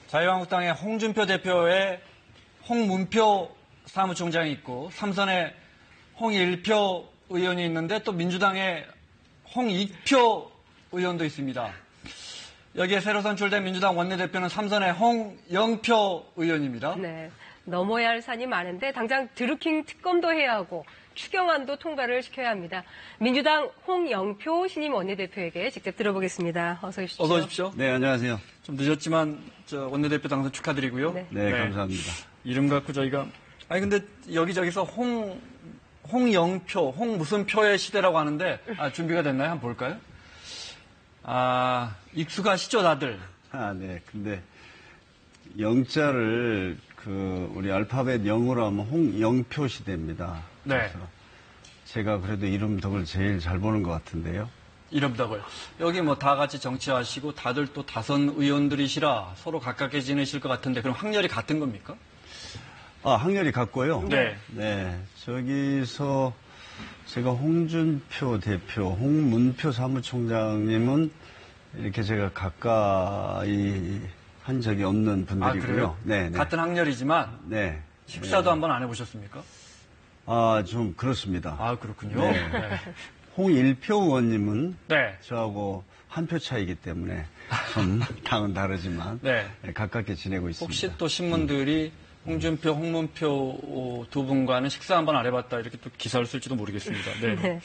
자유한국당의 홍준표 대표의 홍문표 사무총장이 있고 삼선의 홍일표 의원이 있는데 또 민주당의 홍익표 의원도 있습니다. 여기에 새로 선출된 민주당 원내대표는 삼선의 홍영표 의원입니다. 네, 넘어야 할 산이 많은데 당장 드루킹 특검도 해야 하고 추경안도 통과를 시켜야 합니다. 민주당 홍영표 신임 원내대표에게 직접 들어보겠습니다. 어서 오십시오. 어서 오십시오. 네, 안녕하세요. 좀 늦었지만 원내대표 당선 축하드리고요. 네, 감사합니다. 이름 갖고 저희가 근데 여기저기서 홍영표, 홍 무슨 표의 시대라고 하는데 준비가 됐나요? 한번 볼까요? 익숙하시죠, 다들? 네. 근데 영자를 우리 알파벳 0으로 하면 홍영표 시대입니다. 네. 그래서 제가 그래도 이름 덕을 제일 잘 보는 것 같은데요. 이름 덕을. 여기 다 같이 정치하시고 다들 또 다선 의원들이시라 서로 가깝게 지내실 것 같은데 그럼 학렬이 같은 겁니까? 학렬이 같고요. 네. 네. 저기서 제가 홍준표 대표, 홍문표 사무총장님은 이렇게 제가 가까이 한 적이 없는 분들이고요. 그래요? 네. 같은 학렬이지만 네. 식사도 한번 안 해보셨습니까? 좀 그렇습니다. 그렇군요. 네. 홍일표 의원님은 네. 저하고 한 표 차이기 때문에 좀 당은 다르지만 네. 가깝게 지내고 있습니다. 혹시 또 신문들이 홍준표, 홍문표 두 분과는 식사 한번 안 해봤다 이렇게 또 기사를 쓸지도 모르겠습니다. 네. 네.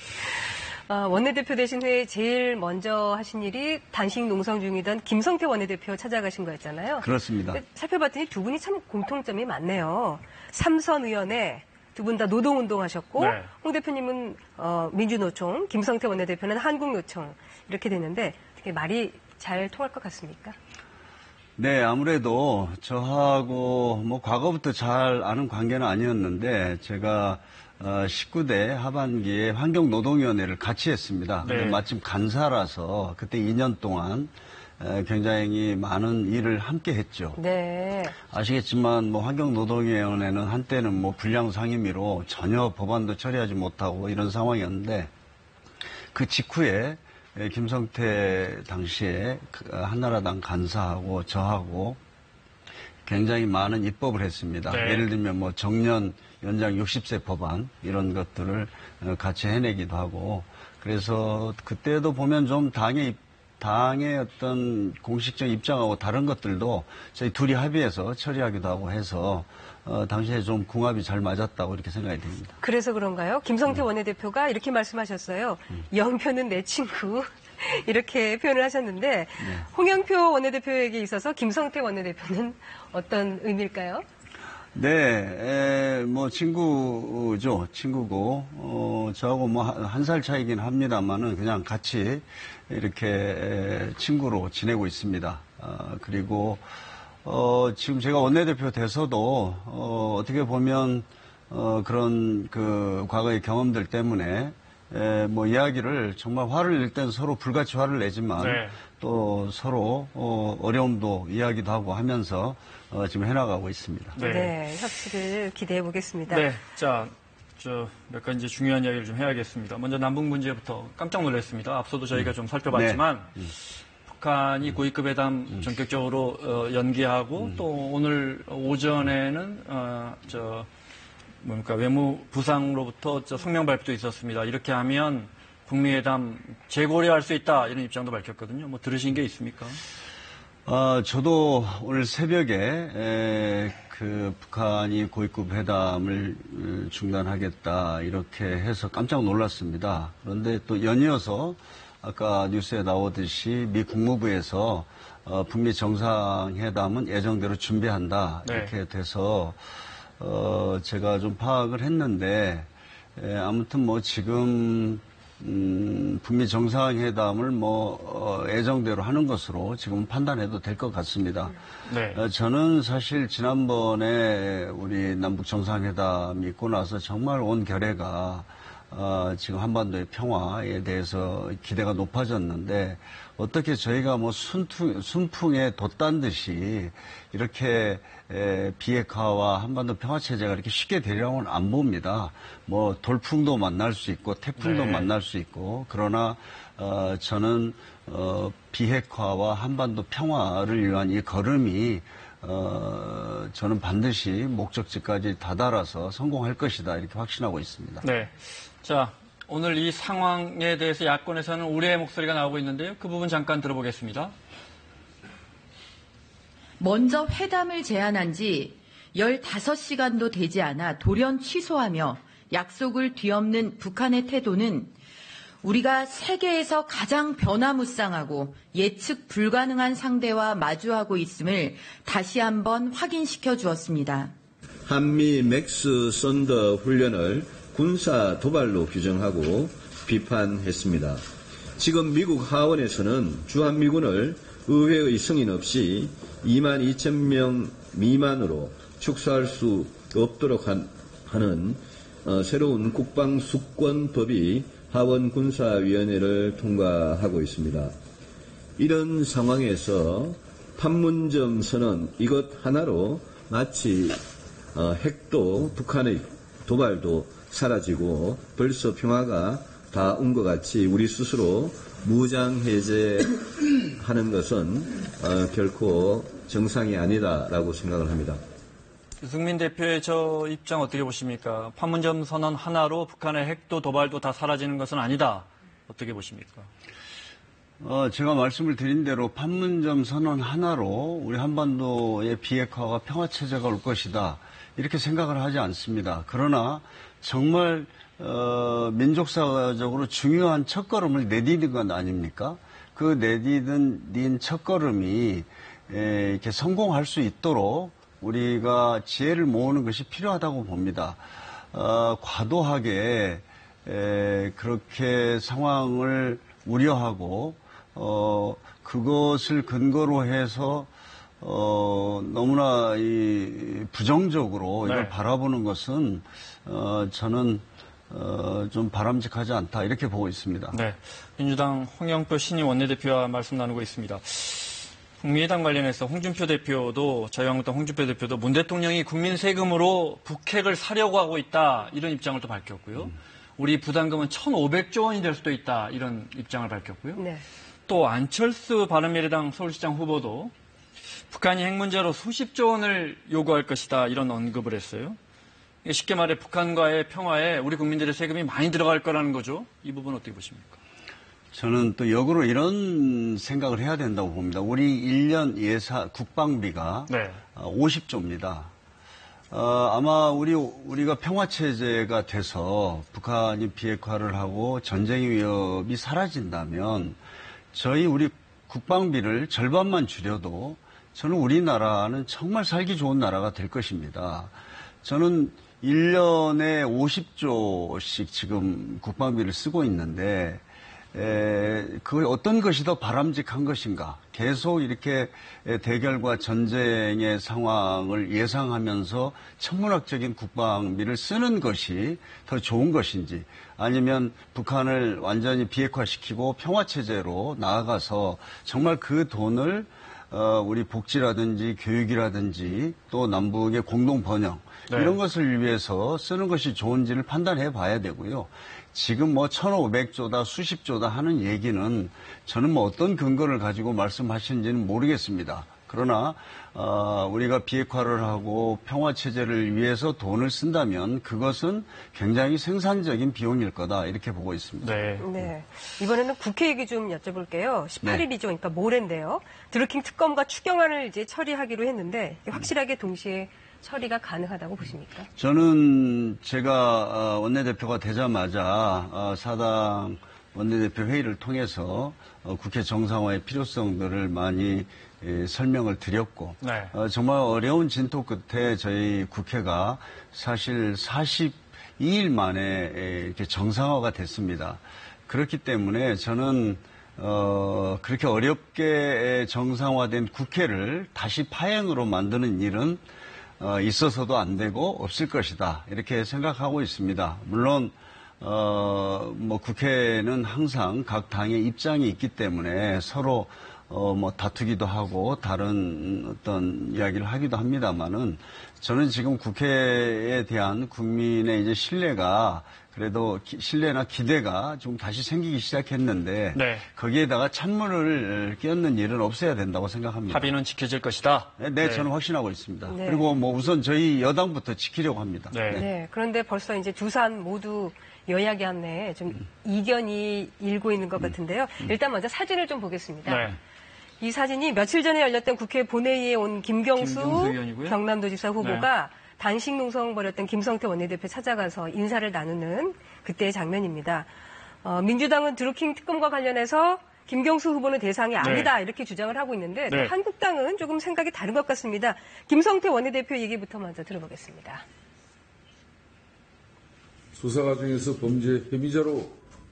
원내대표 되신 후에 제일 먼저 하신 일이 단식 농성 중이던 김성태 원내대표 찾아가신 거였잖아요. 그렇습니다. 살펴봤더니 두 분이 참 공통점이 많네요. 삼선 의원에 두 분 다 노동운동 하셨고, 네. 홍 대표님은 민주노총, 김성태 원내대표는 한국노총 이렇게 됐는데 어떻게 말이 잘 통할 것 같습니까? 네, 아무래도 저하고 과거부터 잘 아는 관계는 아니었는데 제가 19대 하반기에 환경노동위원회를 같이 했습니다. 네. 마침 간사라서 그때 2년 동안 굉장히 많은 일을 함께 했죠. 네. 아시겠지만 환경노동위원회는 한때는 불량 상임위로 전혀 법안도 처리하지 못하고 이런 상황이었는데 그 직후에 김성태 당시에 한나라당 간사하고 저하고 굉장히 많은 입법을 했습니다. 네. 예를 들면 정년 연장 60세 법안 이런 것들을 같이 해내기도 하고 그래서 그때도 보면 좀 당의 어떤 공식적 입장하고 다른 것들도 저희 둘이 합의해서 처리하기도 하고 해서 당시에 좀 궁합이 잘 맞았다고 이렇게 생각이 됩니다. 그래서 그런가요? 김성태 원내대표가 이렇게 말씀하셨어요. 영표는 내 친구. 이렇게 표현을 하셨는데 홍영표 원내대표에게 있어서 김성태 원내대표는 어떤 의미일까요? 네, 친구죠. 친구고, 저하고 한 살 차이긴 합니다만은 그냥 같이 이렇게 친구로 지내고 있습니다. 그리고, 지금 제가 원내대표 돼서도, 어떻게 보면, 그런 과거의 경험들 때문에, 이야기를 정말 화를 낼 때는 서로 불같이 화를 내지만, 네. 또 서로, 어려움도 이야기도 하고 하면서, 지금 해나가고 있습니다. 네, 협치를 기대해 보겠습니다. 네, 몇 가지 중요한 이야기를 좀 해야겠습니다. 먼저 남북 문제부터 깜짝 놀랐습니다. 앞서도 저희가 좀 살펴봤지만 북한이 고위급 회담 전격적으로 연기하고 또 오늘 오전에는 외무부상으로부터 성명 발표도 있었습니다. 이렇게 하면 북미 회담 재고려할 수 있다 이런 입장도 밝혔거든요. 들으신 게 있습니까? 저도 오늘 새벽에 북한이 고위급 회담을 중단하겠다 이렇게 해서 깜짝 놀랐습니다. 그런데 또 연이어서 아까 뉴스에 나오듯이 미 국무부에서 북미 정상회담은 예정대로 준비한다 이렇게 돼서 제가 좀 파악을 했는데 아무튼 지금 북미 정상회담을 예정대로 하는 것으로 지금 판단해도 될 것 같습니다. 네. 저는 사실 지난번에 우리 남북 정상회담이 있고 나서 정말 온 결의가 지금 한반도의 평화에 대해서 기대가 높아졌는데 어떻게 저희가 순풍에 돛단 듯이 이렇게 비핵화와 한반도 평화체제가 이렇게 쉽게 되려고는 안 봅니다. 돌풍도 만날 수 있고 태풍도 만날 수 있고 그러나 저는 비핵화와 한반도 평화를 위한 이 걸음이 저는 반드시 목적지까지 다다라서 성공할 것이다 이렇게 확신하고 있습니다. 네. 자, 오늘 이 상황에 대해서 야권에서는 우려의 목소리가 나오고 있는데요. 그 부분 잠깐 들어보겠습니다. 먼저 회담을 제안한 지 15시간도 되지 않아 돌연 취소하며 약속을 뒤엎는 북한의 태도는 우리가 세계에서 가장 변화무쌍하고 예측 불가능한 상대와 마주하고 있음을 다시 한번 확인시켜 주었습니다. 한미 맥스 썬더 훈련을 군사 도발로 규정하고 비판했습니다. 지금 미국 하원에서는 주한미군을 의회의 승인 없이 22,000명 미만으로 축소할 수 없도록 하는 새로운 국방수권법이 하원군사위원회를 통과하고 있습니다. 이런 상황에서 판문점 선언 이것 하나로 마치 핵도 북한의 도발도 사라지고 벌써 평화가 다 온 것 같이 우리 스스로 무장해제하는 것은 결코 정상이 아니다라고 생각을 합니다. 유승민 대표의 저 입장 어떻게 보십니까? 판문점 선언 하나로 북한의 핵도 도발도 다 사라지는 것은 아니다. 어떻게 보십니까? 제가 말씀을 드린 대로 판문점 선언 하나로 우리 한반도의 비핵화와 평화체제가 올 것이다. 이렇게 생각을 하지 않습니다. 그러나 정말 민족사적으로 중요한 첫걸음을 내디딘 건 아닙니까? 그 내디딘 첫걸음이 이렇게 성공할 수 있도록 우리가 지혜를 모으는 것이 필요하다고 봅니다. 과도하게 그렇게 상황을 우려하고 그것을 근거로 해서 너무나 부정적으로 이걸 바라보는 것은 저는 좀 바람직하지 않다 이렇게 보고 있습니다. 네, 민주당 홍영표 신임 원내대표와 말씀 나누고 있습니다. 국민의당 관련해서 홍준표 대표도 자유한국당 홍준표 대표도 문 대통령이 국민 세금으로 북핵을 사려고 하고 있다 이런 입장을 또 밝혔고요. 우리 부담금은 1,500조 원이 될 수도 있다 이런 입장을 밝혔고요. 네. 또 안철수 바른미래당 서울시장 후보도 북한이 핵 문제로 수십조 원을 요구할 것이다 이런 언급을 했어요. 쉽게 말해 북한과의 평화에 우리 국민들의 세금이 많이 들어갈 거라는 거죠. 이 부분 어떻게 보십니까? 저는 또 역으로 이런 생각을 해야 된다고 봅니다. 우리 1년 국방비가 50조입니다. 아마 우리가 평화체제가 돼서 북한이 비핵화를 하고 전쟁의 위협이 사라진다면 우리 국방비를 절반만 줄여도 저는 우리나라는 정말 살기 좋은 나라가 될 것입니다. 저는 1년에 50조씩 지금 국방비를 쓰고 있는데 그 어떤 것이 더 바람직한 것인가? 계속 이렇게 대결과 전쟁의 상황을 예상하면서 천문학적인 국방비를 쓰는 것이 더 좋은 것인지 아니면 북한을 완전히 비핵화시키고 평화체제로 나아가서 정말 그 돈을 우리 복지라든지 교육이라든지 또 남북의 공동 번영 이런 것을 위해서 쓰는 것이 좋은지를 판단해 봐야 되고요. 지금 1,500조다 수십조다 하는 얘기는 저는 어떤 근거를 가지고 말씀하시는지는 모르겠습니다. 그러나 우리가 비핵화를 하고 평화체제를 위해서 돈을 쓴다면 그것은 굉장히 생산적인 비용일 거다 이렇게 보고 있습니다. 네. 이번에는 국회 얘기 좀 여쭤볼게요. 18일이죠. 그러니까 모레인데요. 드루킹 특검과 추경안을 이제 처리하기로 했는데 확실하게 동시에 처리가 가능하다고 보십니까? 저는 제가 원내대표가 되자마자 사당 원내대표 회의를 통해서 국회 정상화의 필요성들을 많이 설명을 드렸고 정말 어려운 진토 끝에 저희 국회가 사실 42일 만에 이렇게 정상화가 됐습니다. 그렇기 때문에 저는 그렇게 어렵게 정상화된 국회를 다시 파행으로 만드는 일은 있어서도 안 되고 없을 것이다 이렇게 생각하고 있습니다. 물론 국회는 항상 각 당의 입장이 있기 때문에 서로 뭐 다투기도 하고 다른 어떤 이야기를 하기도 합니다만은 저는 지금 국회에 대한 국민의 이제 신뢰가 그래도 신뢰나 기대가 좀 다시 생기기 시작했는데 네. 거기에다가 찬물을 끼얹는 일은 없어야 된다고 생각합니다. 합의는 지켜질 것이다. 네, 저는 확신하고 있습니다. 네. 그리고 뭐 우선 저희 여당부터 지키려고 합니다. 네. 네. 그런데 벌써 이제 두산 모두 여야 간에 좀 이견이 일고 있는 것 같은데요. 일단 먼저 사진을 좀 보겠습니다. 네. 이 사진이 며칠 전에 열렸던 국회 본회의에 온 김경수 의원이고요. 경남도지사 후보가 단식 농성 벌였던 김성태 원내대표 찾아가서 인사를 나누는 그때의 장면입니다. 민주당은 드루킹 특검과 관련해서 김경수 후보는 대상이 아니다 이렇게 주장을 하고 있는데 네. 한국당은 조금 생각이 다른 것 같습니다. 김성태 원내대표 얘기부터 먼저 들어보겠습니다. 수사 과정에서 범죄 혐의자로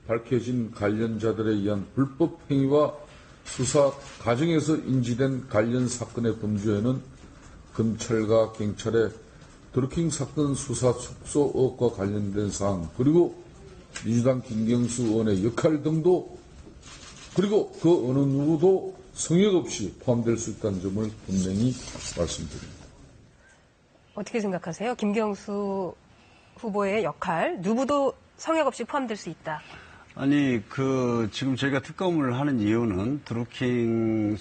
밝혀진 관련자들에 의한 불법 행위와 수사 과정에서 인지된 관련 사건의 범죄에는 검찰과 경찰의 드루킹 사건 수사 축소 의혹과 관련된 사항, 그리고 민주당 김경수 의원의 역할 등도, 그리고 그 어느 누구도 성역 없이 포함될 수 있다는 점을 분명히 말씀드립니다. 어떻게 생각하세요? 김경수 후보의 역할, 누구도 성역 없이 포함될 수 있다. 아니, 지금 저희가 특검을 하는 이유는 드루킹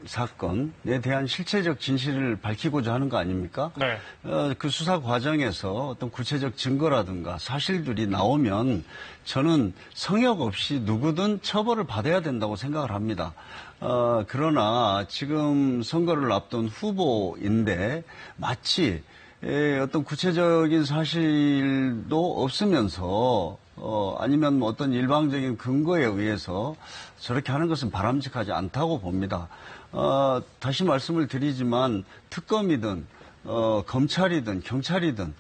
사건에 대한 실체적 진실을 밝히고자 하는 거 아닙니까? 네. 그 수사 과정에서 어떤 구체적 증거라든가 사실들이 나오면 저는 성역 없이 누구든 처벌을 받아야 된다고 생각을 합니다. 그러나 지금 선거를 앞둔 후보인데 마치 어떤 구체적인 사실도 없으면서 아니면 뭐 어떤 일방적인 근거에 의해서 저렇게 하는 것은 바람직하지 않다고 봅니다. 다시 말씀을 드리지만 특검이든 검찰이든 경찰이든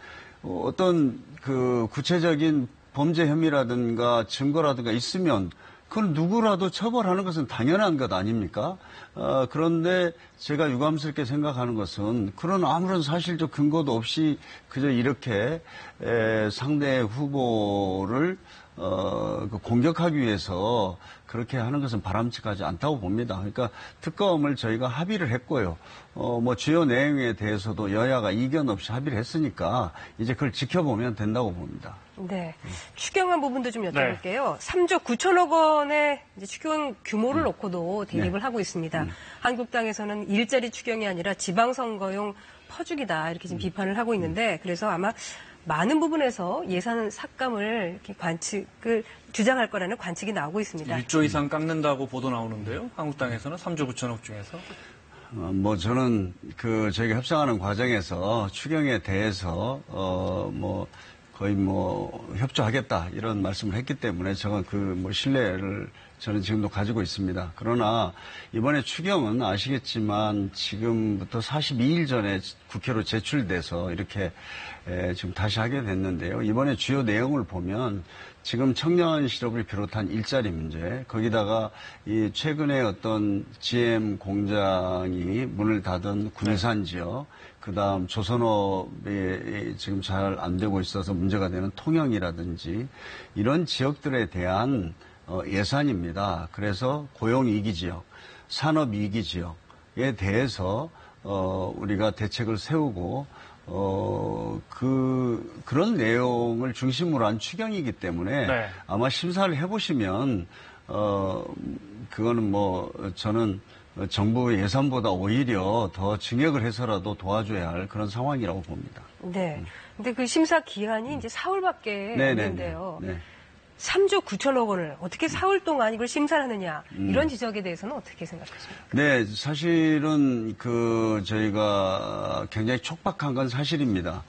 어떤 그 구체적인 범죄 혐의라든가 증거라든가 있으면 그걸 누구라도 처벌하는 것은 당연한 것 아닙니까? 그런데 제가 유감스럽게 생각하는 것은 그런 아무런 사실적 근거도 없이 그저 이렇게 상대 후보를 공격하기 위해서 그렇게 하는 것은 바람직하지 않다고 봅니다. 그러니까 특검을 저희가 합의를 했고요. 뭐 주요 내용에 대해서도 여야가 이견 없이 합의를 했으니까 이제 그걸 지켜보면 된다고 봅니다. 네. 추경안 부분도 좀 여쭤볼게요. 3조 9천억 원의 이제 추경 규모를 놓고도 대립을 하고 있습니다. 한국당에서는 일자리 추경이 아니라 지방선거용 퍼주기다 이렇게 지금 비판을 하고 있는데 그래서 아마 많은 부분에서 예산 삭감을 이렇게 관측을 주장할 거라는 관측이 나오고 있습니다. 1조 이상 깎는다고 보도 나오는데요. 한국당에서는 3조 9천억 중에서. 뭐 저는 저희가 협상하는 과정에서 추경에 대해서 뭐 거의 뭐 협조하겠다 이런 말씀을 했기 때문에 저는 뭐 신뢰를 저는 지금도 가지고 있습니다. 그러나 이번에 추경은 아시겠지만 지금부터 42일 전에 국회로 제출돼서 이렇게 지금 다시 하게 됐는데요. 이번에 주요 내용을 보면 지금 청년 실업을 비롯한 일자리 문제, 거기다가 이 최근에 어떤 GM 공장이 문을 닫은 군산 지역, 그다음 조선업이 지금 잘 안 되고 있어서 문제가 되는 통영이라든지 이런 지역들에 대한 예산입니다. 그래서 고용위기 지역, 산업위기 지역에 대해서 우리가 대책을 세우고 그런 내용을 중심으로 한 추경이기 때문에 네. 아마 심사를 해보시면 그거는 뭐 저는 정부 예산보다 오히려 더 증액을 해서라도 도와줘야 할 그런 상황이라고 봅니다. 네. 근데 그 심사 기한이 이제 4월밖에 없는데요. 네. 3조 9천억 원을 어떻게 4월 동안 이걸 심사를 하느냐 이런 지적에 대해서는 어떻게 생각하십니까? 네, 사실은 저희가 굉장히 촉박한 건 사실입니다.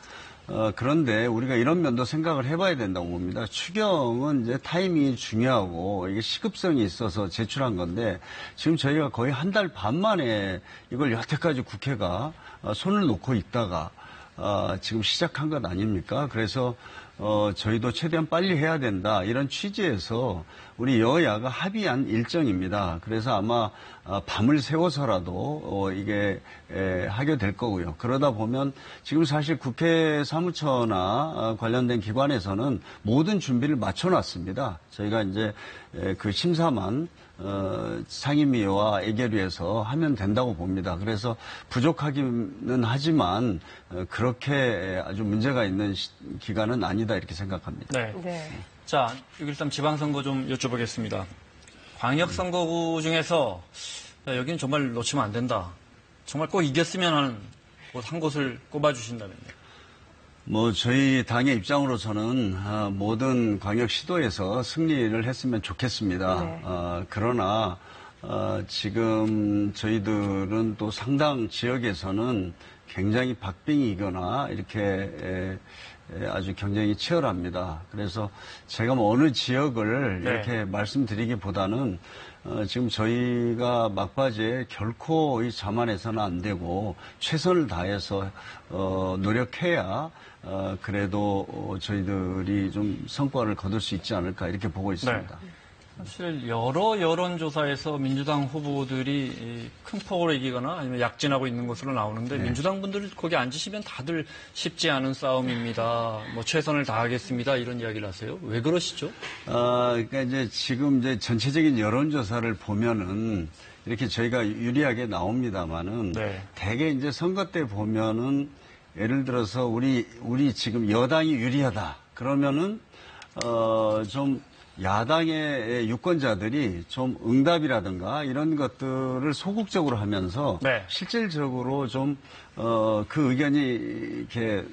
그런데 우리가 이런 면도 생각을 해봐야 된다고 봅니다. 추경은 이제 타이밍이 중요하고 이게 시급성이 있어서 제출한 건데 지금 저희가 거의 한 달 반 만에 이걸 여태까지 국회가 손을 놓고 있다가 지금 시작한 것 아닙니까? 그래서 저희도 최대한 빨리 해야 된다 이런 취지에서 우리 여야가 합의한 일정입니다. 그래서 아마 밤을 새워서라도 이게 하게 될 거고요. 그러다 보면 지금 사실 국회 사무처나 관련된 기관에서는 모든 준비를 맞춰놨습니다. 저희가 이제 그 심사만 상임위와 애결위에서 하면 된다고 봅니다. 그래서 부족하기는 하지만 그렇게 아주 문제가 있는 기간은 아니다 이렇게 생각합니다. 네. 네. 자, 일단 지방선거 좀 여쭤보겠습니다. 광역선거구 중에서 여기는 정말 놓치면 안 된다. 정말 꼭 이겼으면 하는 곳 한 곳을 꼽아주신다면요. 뭐 저희 당의 입장으로서는 모든 광역 시도에서 승리를 했으면 좋겠습니다. 네. 그러나 지금 저희들은 또 상당 지역에서는 굉장히 박빙이거나 이렇게 아주 경쟁이 치열합니다. 그래서 제가 뭐 어느 지역을 네. 이렇게 말씀드리기보다는 지금 저희가 막바지에 결코 자만해서는 안 되고 최선을 다해서 노력해야 그래도 저희들이 좀 성과를 거둘 수 있지 않을까 이렇게 보고 있습니다. 네. 사실 여러 여론조사에서 민주당 후보들이 큰 폭으로 이기거나 아니면 약진하고 있는 것으로 나오는데 민주당 분들 거기 앉으시면 다들 쉽지 않은 싸움입니다. 뭐 최선을 다하겠습니다. 이런 이야기를 하세요. 왜 그러시죠? 그러니까 이제 지금 이제 전체적인 여론조사를 보면은 이렇게 저희가 유리하게 나옵니다만은 네. 대개 이제 선거 때 보면은 예를 들어서 우리 지금 여당이 유리하다. 그러면은 좀 야당의 유권자들이 좀 응답이라든가 이런 것들을 소극적으로 하면서 네. 실질적으로 좀 그 의견이 이렇게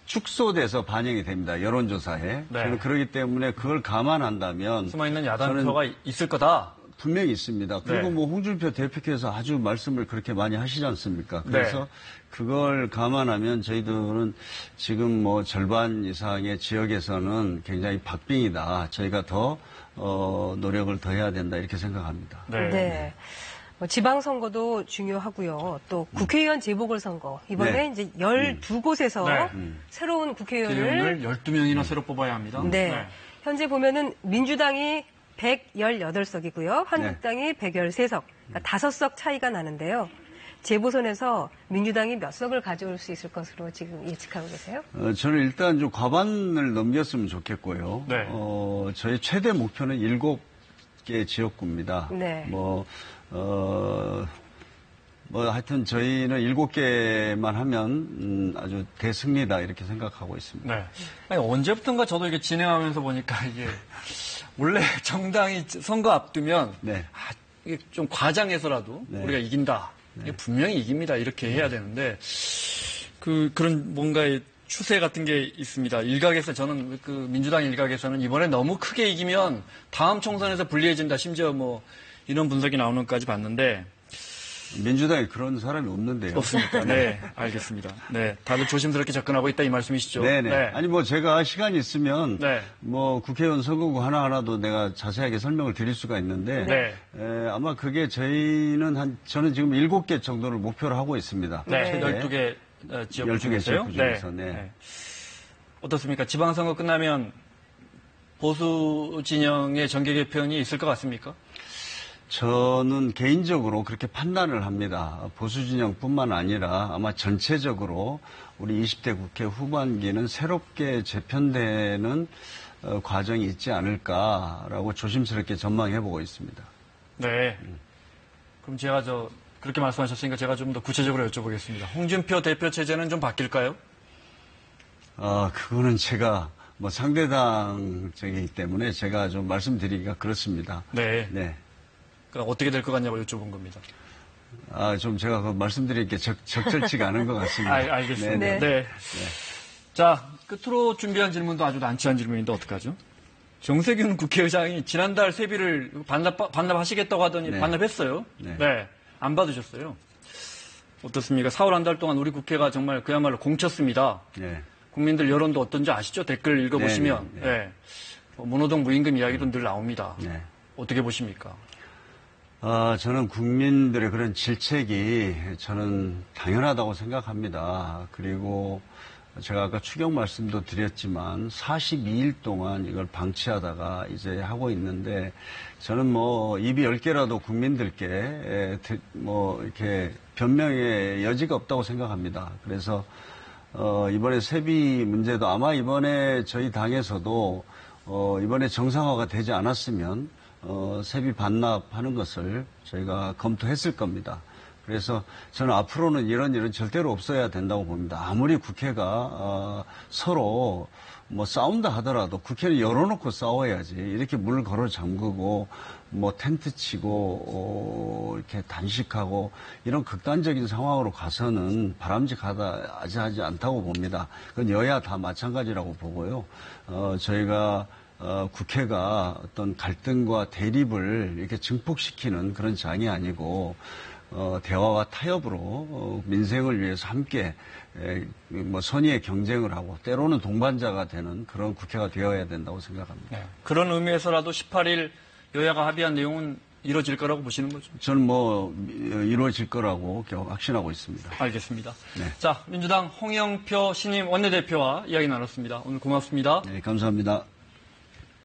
축소돼서 반영이 됩니다. 여론조사에. 네. 저는 그렇기 때문에 그걸 감안한다면 숨어있는 야당 저는 표가 있을 거다. 분명히 있습니다. 그리고 네. 뭐 홍준표 대표께서 아주 말씀을 그렇게 많이 하시지 않습니까? 그래서 네. 그걸 감안하면 저희들은 지금 뭐 절반 이상의 지역에서는 굉장히 박빙이다. 저희가 더 노력을 더 해야 된다 이렇게 생각합니다. 네. 네. 뭐 지방선거도 중요하고요. 또 국회의원 재보궐선거. 이번에 네. 이제 12곳에서 네. 새로운 국회의원을 12명이나 새로 뽑아야 합니다. 네. 현재 보면은 민주당이 118석이고요. 한국당이 113석. 그러니까 5석 차이가 나는데요. 재보선에서 민주당이 몇 석을 가져올 수 있을 것으로 지금 예측하고 계세요? 저는 일단 좀 과반을 넘겼으면 좋겠고요. 네. 저희 최대 목표는 7개 지역구입니다. 네. 하여튼 저희는 7개만 하면 아주 대승리다 이렇게 생각하고 있습니다. 네. 아니, 언제부턴가 저도 이게 진행하면서 보니까 이게 원래 정당이 선거 앞두면 네. 이게 좀 과장해서라도 네. 우리가 이긴다. 이게 분명히 이깁니다. 이렇게 해야 되는데 그런 뭔가의 추세 같은 게 있습니다. 일각에서 저는 그 민주당 일각에서는 이번에 너무 크게 이기면 다음 총선에서 불리해진다. 심지어 뭐 이런 분석이 나오는 것까지 봤는데 민주당에 그런 사람이 없는데요. 없습니까? 네, 알겠습니다. 네, 다들 조심스럽게 접근하고 있다 이 말씀이시죠? 네네. 네. 아니 뭐 제가 시간이 있으면 네. 뭐 국회의원 선거구 하나하나도 내가 자세하게 설명을 드릴 수가 있는데 네. 아마 그게 저는 지금 7개 정도를 목표로 하고 있습니다. 네, 네. 12개 지역 12개 지역구 중에서, 네. 네. 네. 어떻습니까? 지방선거 끝나면 보수 진영의 정계 개편이 있을 것 같습니까? 저는 개인적으로 그렇게 판단을 합니다. 보수 진영뿐만 아니라 아마 전체적으로 우리 20대 국회 후반기는 새롭게 재편되는 과정이 있지 않을까라고 조심스럽게 전망해보고 있습니다. 네. 그럼 제가 그렇게 말씀하셨으니까 제가 좀 더 구체적으로 여쭤보겠습니다. 홍준표 대표 체제는 좀 바뀔까요? 그거는 제가 뭐 상대당적이기 때문에 제가 좀 말씀드리기가 그렇습니다. 네. 네. 그럼 어떻게 될 것 같냐고 여쭤본 겁니다. 좀 제가 말씀드릴 게 적절치가 않은 것 같습니다. 알겠습니다. 네. 네. 자, 끝으로 준비한 질문도 아주 난처한 질문인데 어떡하죠? 정세균 국회의장이 지난달 세비를 반납하시겠다고 하더니 네. 반납했어요. 네. 안 받으셨어요. 어떻습니까? 4월 한 달 동안 우리 국회가 정말 그야말로 공쳤습니다. 네. 국민들 여론도 어떤지 아시죠? 댓글 읽어보시면. 네. 네. 문호동 무임금 이야기도 늘 나옵니다. 네. 어떻게 보십니까? 저는 국민들의 그런 질책이 저는 당연하다고 생각합니다. 그리고 제가 아까 추경 말씀도 드렸지만 42일 동안 이걸 방치하다가 이제 하고 있는데 저는 뭐 입이 10개라도 국민들께 뭐 이렇게 변명의 여지가 없다고 생각합니다. 그래서 이번에 세비 문제도 아마 이번에 저희 당에서도 이번에 정상화가 되지 않았으면 세비 반납하는 것을 저희가 검토했을 겁니다. 그래서 저는 앞으로는 이런 일은 절대로 없어야 된다고 봅니다. 아무리 국회가 서로 뭐 싸운다 하더라도 국회는 열어놓고 싸워야지. 이렇게 물 걸어 잠그고 뭐 텐트 치고 이렇게 단식하고 이런 극단적인 상황으로 가서는 바람직하지 않다고 봅니다. 그건 여야 다 마찬가지라고 보고요. 저희가 국회가 어떤 갈등과 대립을 이렇게 증폭시키는 그런 장이 아니고 대화와 타협으로 민생을 위해서 함께 뭐 선의의 경쟁을 하고 때로는 동반자가 되는 그런 국회가 되어야 된다고 생각합니다. 네. 그런 의미에서라도 18일 여야가 합의한 내용은 이루어질 거라고 보시는 거죠? 저는 뭐 이루어질 거라고 확신하고 있습니다. 알겠습니다. 네. 자, 민주당 홍영표 신임 원내대표와 이야기 나눴습니다. 오늘 고맙습니다. 네, 감사합니다.